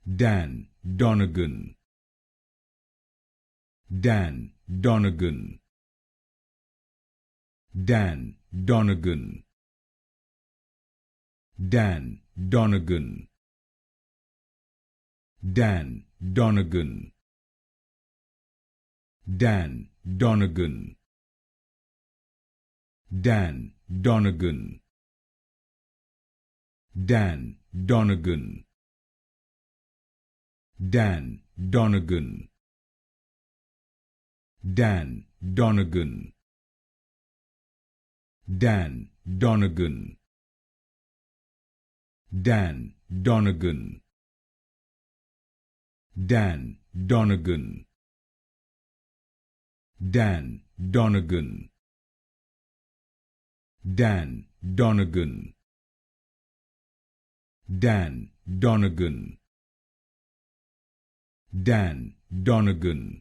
Dan Donegan, Dan Donegan, Dan Donegan, Dan Donegan, Dan Donegan, Dan Donegan, Dan Donegan, Dan Donegan, Dan Donegan, Dan Donegan, Dan Donegan, Dan Donegan, Dan Donegan, Dan Donegan, Dan Donegan, Dan Donegan, Dan Donegan,